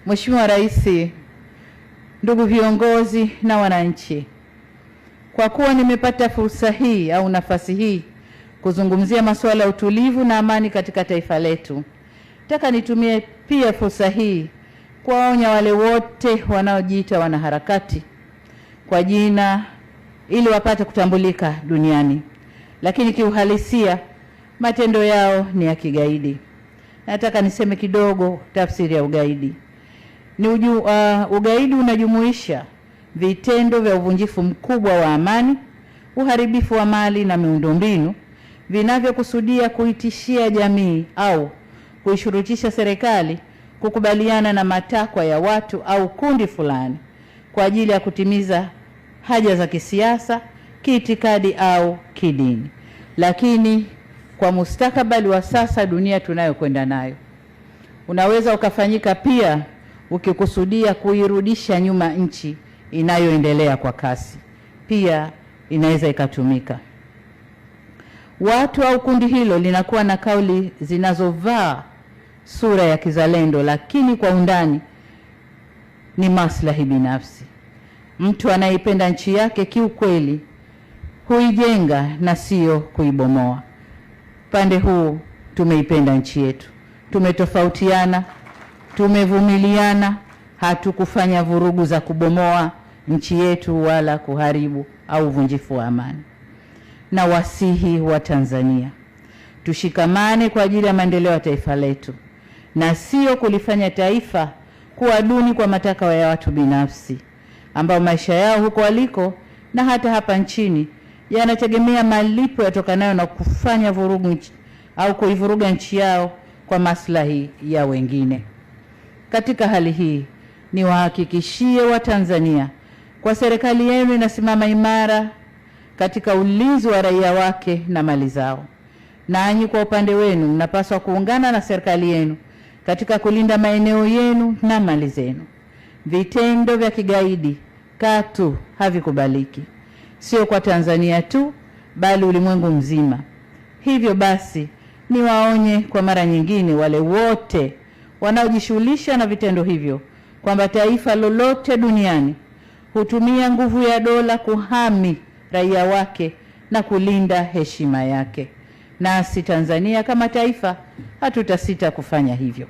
Mheshimiwa Rais, ndugu viongozi na wananchi, kwa kuwa nimepata fursa hii au nafasi hii kuzungumzia masuala ya utulivu na amani katika taifa letu, nataka nitumie pia fursa hii kuwaonya wale wote wanaojiita wanaharakati kwa jina ili wapate kutambulika duniani, lakini kiuhalisia matendo yao ni ya kigaidi. Nataka niseme kidogo tafsiri ya ugaidi. Ugaidi unajumuisha vitendo vya uvunjifu mkubwa wa amani, uharibifu wa mali na miundombinu vinavyokusudia kuitishia jamii au kuishurutisha serikali kukubaliana na matakwa ya watu au kundi fulani kwa ajili ya kutimiza haja za kisiasa, kiitikadi au kidini. Lakini kwa mustakabali wa sasa dunia tunayokwenda nayo, unaweza ukafanyika pia ukikusudia kuirudisha nyuma nchi inayoendelea kwa kasi. Pia inaweza ikatumika. Watu au kundi hilo linakuwa na kauli zinazovaa sura ya kizalendo, lakini kwa undani ni maslahi binafsi. Mtu anayeipenda nchi yake kiukweli huijenga na sio kuibomoa. Pande huu tumeipenda nchi yetu, tumetofautiana, tumevumiliana, hatukufanya vurugu za kubomoa nchi yetu wala kuharibu au uvunjifu wa amani. Na wasihi wa Tanzania, tushikamane kwa ajili ya maendeleo ya taifa letu na sio kulifanya taifa kuwa duni kwa matakwa ya watu binafsi ambao maisha yao huko waliko na hata hapa nchini yanategemea malipo yatokanayo na kufanya vurugu au kuivuruga nchi yao kwa maslahi ya wengine. Katika hali hii, niwahakikishie Watanzania kwa serikali yenu inasimama imara katika ulinzi wa raia wake na mali zao. Nanyi kwa upande wenu mnapaswa kuungana na serikali yenu katika kulinda maeneo yenu na mali zenu. Vitendo vya kigaidi katu havikubaliki, sio kwa Tanzania tu bali ulimwengu mzima. Hivyo basi niwaonye kwa mara nyingine wale wote wanaojishughulisha na vitendo hivyo kwamba taifa lolote duniani hutumia nguvu ya dola kuhami raia wake na kulinda heshima yake. Nasi Tanzania kama taifa hatutasita kufanya hivyo.